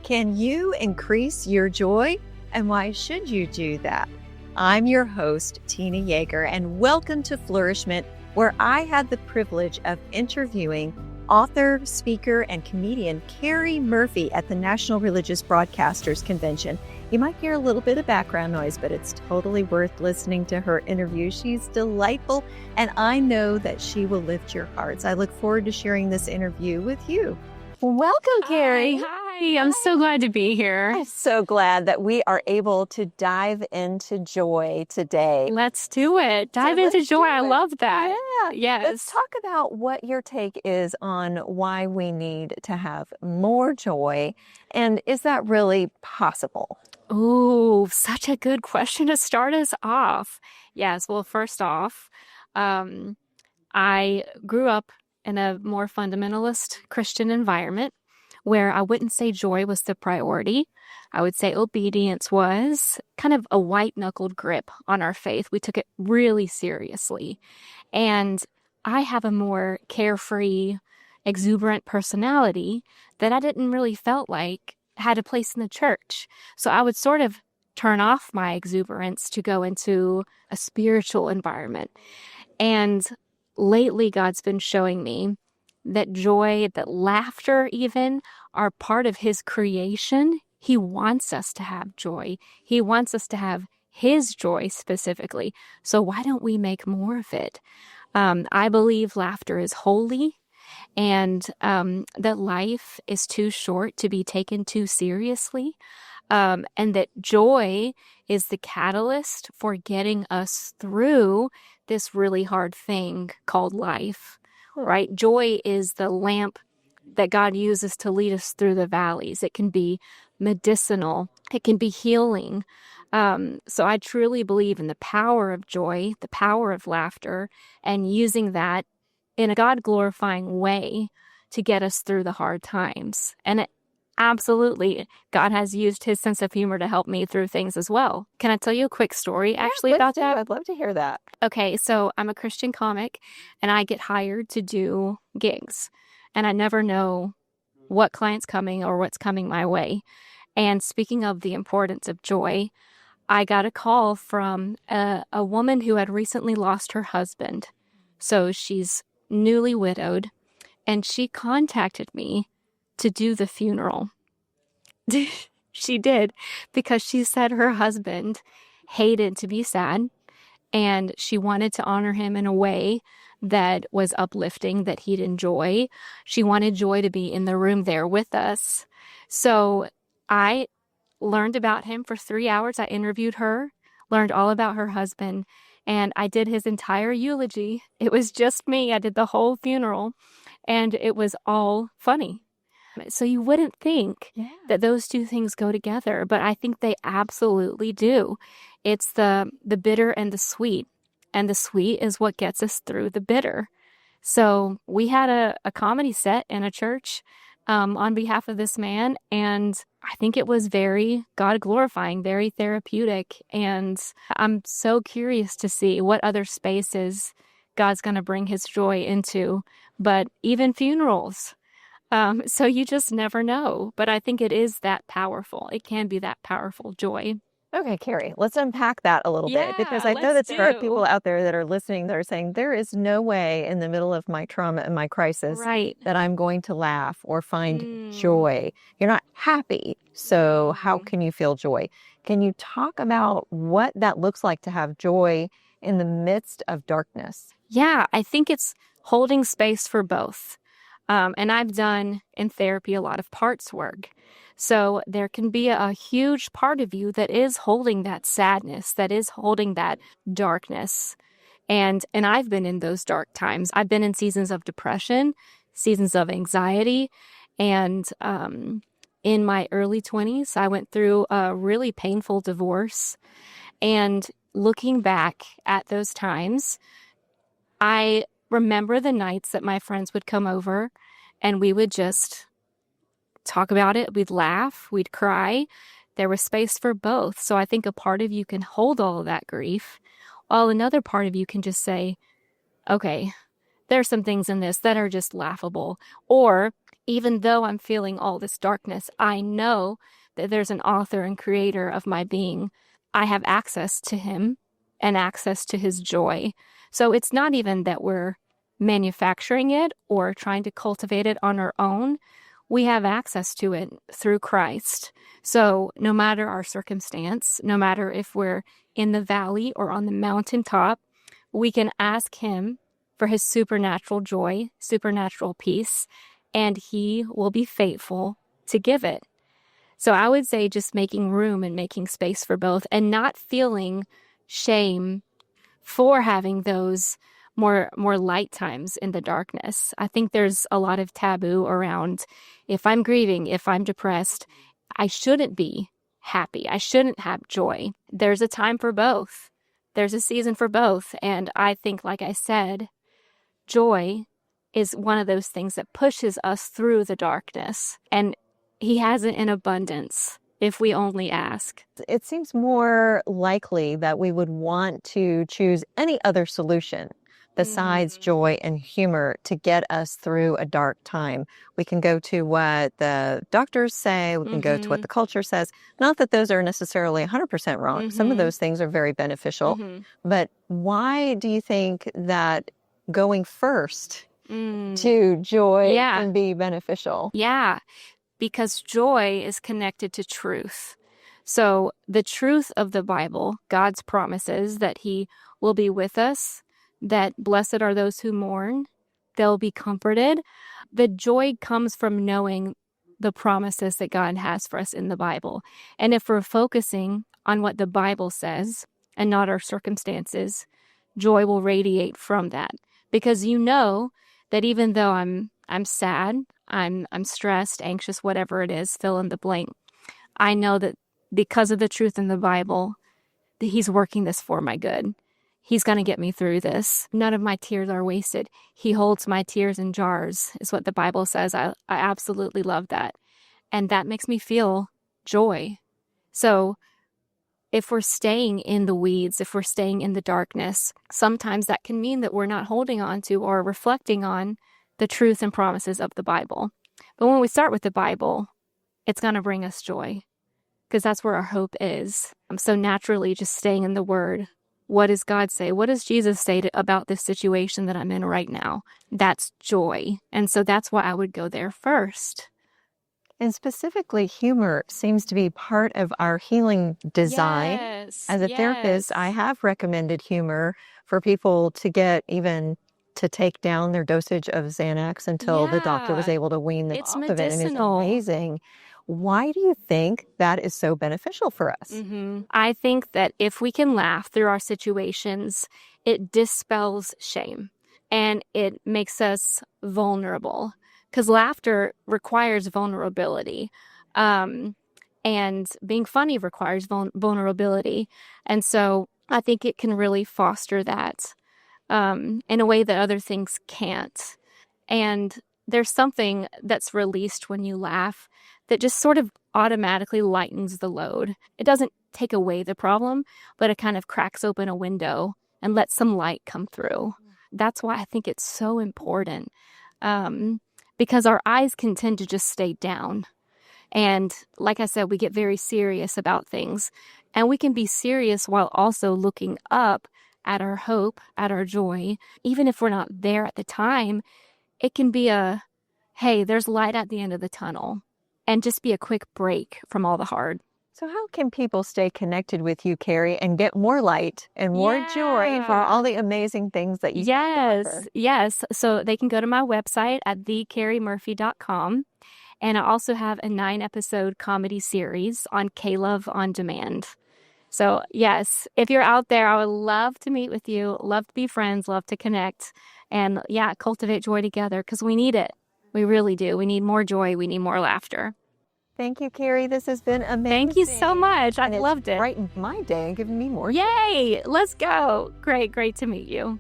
Can you increase your joy? And why should you do that? I'm your host, Tina Yeager, and welcome to Flourish-Meant, where I had the privilege of interviewing author, speaker, and comedian Carrie Murphy at the National Religious Broadcasters Convention. You might hear a little bit of background noise, but it's totally worth listening to her interview. She's delightful, and I know that she will lift your hearts. I look forward to sharing this interview with you. Welcome, Carrie. Hi. I'm so glad to be here. I'm so glad that we are able to dive into joy today. Let's do it. Dive into joy. I love that. Yeah. Yes. Let's talk about what your take is on why we need to have more joy. And is that really possible? Ooh, such a good question to start us off. Yes. Well, first off, I grew up in a more fundamentalist Christian environment where I wouldn't say joy was the priority. I would say obedience was kind of a white-knuckled grip on our faith. We took it really seriously. And I have a more carefree, exuberant personality that I didn't really felt like had a place in the church. So I would sort of turn off my exuberance to go into a spiritual environment. And lately, God's been showing me that joy, that laughter even, are part of His creation. He wants us to have joy. He wants us to have His joy specifically. So why don't we make more of it? I believe laughter is holy, and that life is too short to be taken too seriously, and that joy is the catalyst for getting us through this really hard thing called life, right? Joy is the lamp that God uses to lead us through the valleys. It can be medicinal. It can be healing. So I truly believe in the power of joy, the power of laughter, and using that in a God-glorifying way to get us through the hard times. And absolutely, God has used His sense of humor to help me through things as well. Can I tell you a quick story about that? I'd love to hear that. Okay, so I'm a Christian comic, and I get hired to do gigs, and I never know what client's coming or what's coming my way. And speaking of the importance of joy, I got a call from a woman who had recently lost her husband. So she's newly widowed, and she contacted me to do the funeral. She did, because she said her husband hated to be sad, and she wanted to honor him in a way that was uplifting, that he'd enjoy. She wanted joy to be in the room there with us. So I learned about him for 3 hours. I interviewed her, learned all about her husband, and I did his entire eulogy. It was just me. I did the whole funeral, and it was all funny. So you wouldn't think that those two things go together, but I think they absolutely do. It's the bitter and the sweet is what gets us through the bitter. So we had a comedy set in a church on behalf of this man, and I think it was very God-glorifying, very therapeutic, and I'm so curious to see what other spaces God's going to bring His joy into, but even funerals. So you just never know. But I think it is that powerful. It can be that powerful joy. Okay, Carrie, let's unpack that a little bit, because I know that there are people out there that are listening that are saying, there is no way in the middle of my trauma and my crisis that I'm going to laugh or find joy. You're not happy, so how can you feel joy? Can you talk about what that looks like to have joy in the midst of darkness? Yeah, I think it's holding space for both. And I've done in therapy a lot of parts work. So there can be a huge part of you that is holding that sadness, that is holding that darkness. And I've been in those dark times. I've been in seasons of depression, seasons of anxiety. And in my early 20s, I went through a really painful divorce. And looking back at those times, I remember the nights that my friends would come over and we would just talk about it. We'd laugh, we'd cry. There was space for both. So I think a part of you can hold all of that grief, while another part of you can just say, okay, there's some things in this that are just laughable. Or even though I'm feeling all this darkness, I know that there's an author and creator of my being. I have access to him and access to his joy. So it's not even that we're manufacturing it or trying to cultivate it on our own. We have access to it through Christ. So no matter our circumstance, no matter if we're in the valley or on the mountaintop, we can ask him for his supernatural joy, supernatural peace, and he will be faithful to give it. So I would say just making room and making space for both, and not feeling shame for having those more light times in the darkness. I think there's a lot of taboo around, if I'm grieving, if I'm depressed, I shouldn't be happy. I shouldn't have joy. There's a time for both. There's a season for both. And I think, like I said, joy is one of those things that pushes us through the darkness. And he has it in abundance if we only ask. It seems more likely that we would want to choose any other solution besides joy and humor to get us through a dark time. We can go to what the doctors say, we can go to what the culture says. Not that those are necessarily 100% wrong. Some of those things are very beneficial. But why do you think that going first to joy can be beneficial? Yeah, because joy is connected to truth. So the truth of the Bible, God's promises that he will be with us, that blessed are those who mourn, they'll be comforted. The joy comes from knowing the promises that God has for us in the Bible. And if we're focusing on what the Bible says and not our circumstances, joy will radiate from that. Because you know that even though I'm sad, I'm stressed, anxious, whatever it is, fill in the blank, I know that because of the truth in the Bible, that he's working this for my good. He's going to get me through this. None of my tears are wasted. He holds my tears in jars, is what the Bible says. I absolutely love that. And that makes me feel joy. So if we're staying in the weeds, if we're staying in the darkness, sometimes that can mean that we're not holding on to or reflecting on the truth and promises of the Bible. But when we start with the Bible, it's going to bring us joy because that's where our hope is. So naturally, just staying in the Word. What does God say? What does Jesus say about this situation that I'm in right now? That's joy. And so that's why I would go there first. And specifically, humor seems to be part of our healing design. Yes, As a therapist, I have recommended humor for people to get even to take down their dosage of Xanax until the doctor was able to wean them It's off of it. And it's medicinal. amazing. Why do you think that is so beneficial for us? I think that if we can laugh through our situations, it dispels shame and it makes us vulnerable because laughter requires vulnerability. And being funny requires vulnerability. And so I think it can really foster that in a way that other things can't. And there's something that's released when you laugh that just sort of automatically lightens the load. It doesn't take away the problem, but it kind of cracks open a window and lets some light come through. That's why I think it's so important, because our eyes can tend to just stay down. And like I said, we get very serious about things, and we can be serious while also looking up at our hope, at our joy. Even if we're not there at the time, it can be a, hey, there's light at the end of the tunnel, and just be a quick break from all the hard. So how can people stay connected with you, Carrie, and get more light and more joy for all the amazing things that you offer? Yes. So they can go to my website at thecarriemurphy.com. And I also have a 9-episode comedy series on K-Love On Demand. So yes, if you're out there, I would love to meet with you, love to be friends, love to connect, and cultivate joy together because we need it. We really do. We need more joy. We need more laughter. Thank you, Carrie. This has been amazing. Thank you so much. I loved it. Brightened my day and given me more. Yay! Let's go. Great to meet you.